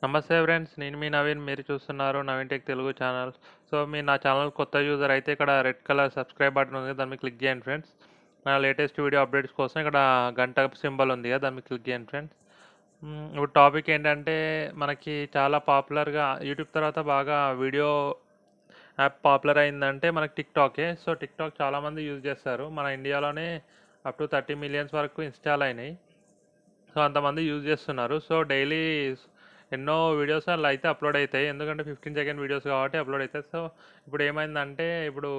నమస్తే ఫ్రెండ్స్. నేను మీ నవీన్. మీరు చూస్తున్నారు Naveen tech Telugu channel. So మీరు నా ఛానల్ కొత్త యూజర్ అయితే ఇక్కడ రెడ్ కలర్ సబ్స్క్రైబ్ బటన్ ఉంది, దాన్ని క్లిక్ చేయండి ఫ్రెండ్స్. నా లేటెస్ట్ వీడియో అప్డేట్స్ కోసం ఇక్కడ గంట సింబల్ ఉంది కదా, దాన్ని క్లిక్ చేయండి ఫ్రెండ్స్. ఇప్పుడు టాపిక్ ఏంటంటే, మనకి చాలా పాపులర్గా యూట్యూబ్ తర్వాత బాగా వీడియో యాప్ పాపులర్ అయిందంటే మనకి టిక్టాకే. సో టిక్టాక్ చాలామంది యూజ్ చేస్తారు. మన ఇండియాలోనే అప్ టు 30 మిలియన్స్ వరకు ఇన్స్టాల్ అయినాయి. సో అంతమంది యూజ్ చేస్తున్నారు. సో డైలీ ఎన్నో వీడియోస్ అలా అయితే అప్లోడ్ అవుతాయి, ఎందుకంటే 15 సెకండ్ వీడియోస్ కాబట్టి అప్లోడ్ అవుతాయి. సో ఇప్పుడు ఏమైందంటే, ఇప్పుడు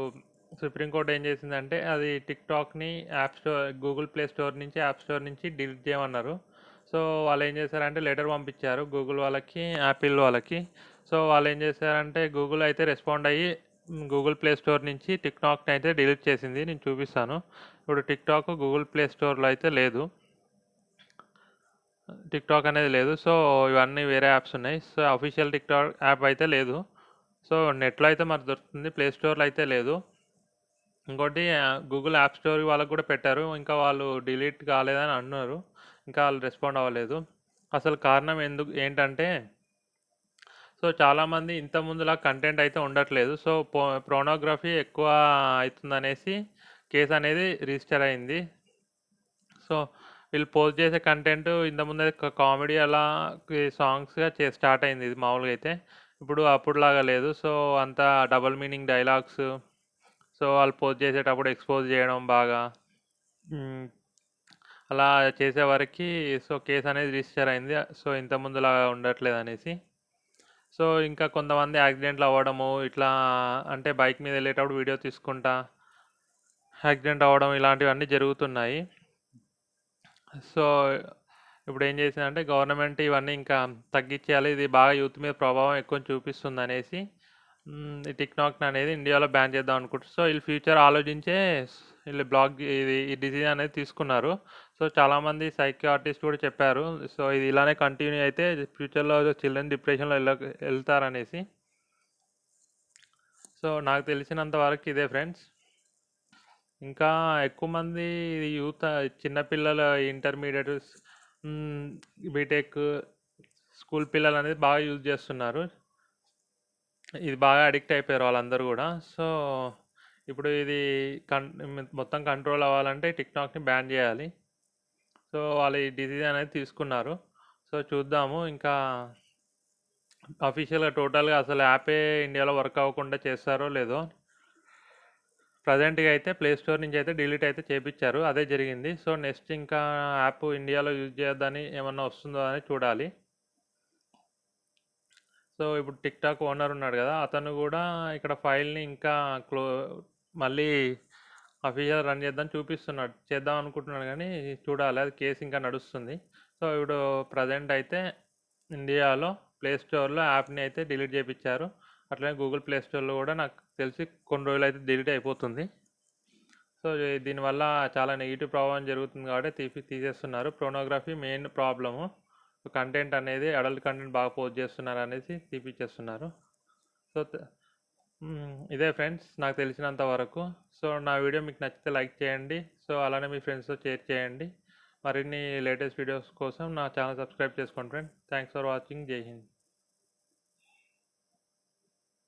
సుప్రీంకోర్టు ఏం చేసిందంటే, అది టిక్టాక్ని App Store, Google Play Store నుంచి, యాప్ స్టోర్ నుంచి డిలీట్ చేయమన్నారు. సో వాళ్ళు ఏం చేశారంటే లెటర్ పంపించారు గూగుల్ వాళ్ళకి, యాపిల్ వాళ్ళకి. సో వాళ్ళు ఏం చేశారంటే, గూగుల్ అయితే రెస్పాండ్ అయ్యి గూగుల్ ప్లే స్టోర్ నుంచి టిక్టాక్ని అయితే డిలీట్ చేసింది. నేను చూపిస్తాను. ఇప్పుడు టిక్టాక్ గూగుల్ ప్లే స్టోర్లో అయితే లేదు, టిక్టాక్ అనేది లేదు. సో ఇవన్నీ వేరే యాప్స్ ఉన్నాయి. సో అఫీషియల్ టిక్టాక్ యాప్ అయితే లేదు. సో నెట్లో అయితే మరి దొరుకుతుంది, ప్లే స్టోర్లో అయితే లేదు. ఇంకోటి గూగుల్ యాప్ స్టోర్ వాళ్ళకు కూడా పెట్టారు, ఇంకా వాళ్ళు డిలీట్ కాలేదని అన్నారు, ఇంకా వాళ్ళు రెస్పాండ్ అవ్వలేదు. అసలు కారణం ఏంటంటే, సో చాలామంది ఇంత ముందులా కంటెంట్ అయితే ఉండట్లేదు. సో పోర్నోగ్రఫీ ఎక్కువ అవుతుందనేసి కేసు అనేది రిజిస్టర్ అయింది. సో వీళ్ళు పోస్ట్ చేసే కంటెంట్ ఇంతకుముందు కామెడీ అలా సాంగ్స్గా స్టార్ట్ అయింది ఇది మామూలుగా అయితే. ఇప్పుడు అప్పుడులాగా లేదు. సో అంతా డబుల్ మీనింగ్ డైలాగ్స్. సో వాళ్ళు పోస్ట్ చేసేటప్పుడు ఎక్స్పోజ్ చేయడం బాగా, అలా చేసేవారికి సో కేసు అనేది రిజిస్టర్ అయింది. సో ఇంతకుముందులాగా ఉండట్లేదు అనేసి. సో ఇంకా కొంతమంది యాక్సిడెంట్లు అవ్వడము, ఇట్లా అంటే బైక్ మీద వెళ్ళేటప్పుడు వీడియో తీసుకుంటా యాక్సిడెంట్ అవ్వడం, ఇలాంటివన్నీ జరుగుతున్నాయి. సో ఇప్పుడు ఏం చేసిందంటే గవర్నమెంట్ ఇవన్నీ ఇంకా తగ్గించేయాలి, ఇది బాగా యూత్ మీద ప్రభావం ఎక్కువ చూపిస్తుంది అనేసి ఈ టిక్టాక్ అనేది ఇండియాలో బ్యాన్ చేద్దాం అనుకుంటారు. సో వీళ్ళు ఫ్యూచర్ ఆలోచించే వీళ్ళు ఈ డిసిజన్ అనేది తీసుకున్నారు. సో చాలామంది సైకియాట్రిస్ట్ కూడా చెప్పారు, సో ఇది ఇలానే కంటిన్యూ అయితే ఫ్యూచర్లో చిల్డ్రన్ డిప్రెషన్లో వెళ్తారనేసి. సో నాకు తెలిసినంత వరకు ఇదే ఫ్రెండ్స్. ఇంకా ఎక్కువ మంది యూత్, చిన్నపిల్లల ఇంటర్మీడియట్, బీటెక్, స్కూల్ పిల్లలు అనేది బాగా యూజ్ చేస్తున్నారు. ఇది బాగా అడిక్ట్ అయిపోయారు వాళ్ళందరూ కూడా. సో ఇప్పుడు ఇది మొత్తం కంట్రోల్ అవ్వాలంటే టిక్టాక్ని బ్యాన్ చేయాలి. సో వాళ్ళు ఈ డిసిజన్ అనేది తీసుకున్నారు. సో చూద్దాము, ఇంకా అఫీషియల్గా టోటల్గా అసలు యాపే ఇండియాలో వర్క్ అవ్వకుండా చేస్తారో లేదో. ప్రజెంట్గా అయితే ప్లే స్టోర్ నుంచి అయితే డిలీట్ అయితే చేయించారు, అదే జరిగింది. సో నెక్స్ట్ ఇంకా యాప్ ఇండియాలో యూజ్ చేయొద్దని ఏమన్నా వస్తుందో అని చూడాలి. సో ఇప్పుడు టిక్టాక్ ఓనర్ ఉన్నాడు కదా, అతను కూడా ఇక్కడ ఫైల్ని ఇంకా మళ్ళీ అఫీషియల్ రన్ చేద్దాం అనుకుంటున్నాడు, కానీ చూడాలి, అది కేసు ఇంకా నడుస్తుంది. సో ఇప్పుడు ప్రజెంట్ అయితే ఇండియాలో ప్లే స్టోర్లో యాప్ని అయితే డిలీట్ చేయించారు. అట్లనే గూగుల్ ప్లే స్టోర్లో కూడా నాకు తెలిసి కొన్ని రోజులు అయితే డిలీట్ అయిపోతుంది. సో దీనివల్ల చాలా నెగిటివ్ ప్రభావం జరుగుతుంది కాబట్టి తీసేస్తున్నారు. Pornography main problem. కంటెంట్ అనేది అడల్ట్ కంటెంట్ బాగా పోస్ట్ చేస్తున్నారు అనేసి తీపిచ్చేస్తున్నారు. సో ఇదే ఫ్రెండ్స్ నాకు తెలిసినంత వరకు. సో నా వీడియో మీకు నచ్చితే లైక్ చేయండి. సో అలానే మీ ఫ్రెండ్స్తో షేర్ చేయండి. మరిన్ని లేటెస్ట్ వీడియోస్ కోసం నా ఛానల్ సబ్స్క్రైబ్ చేసుకోండి ఫ్రెండ్స్. Thanks for watching. జై హింద్.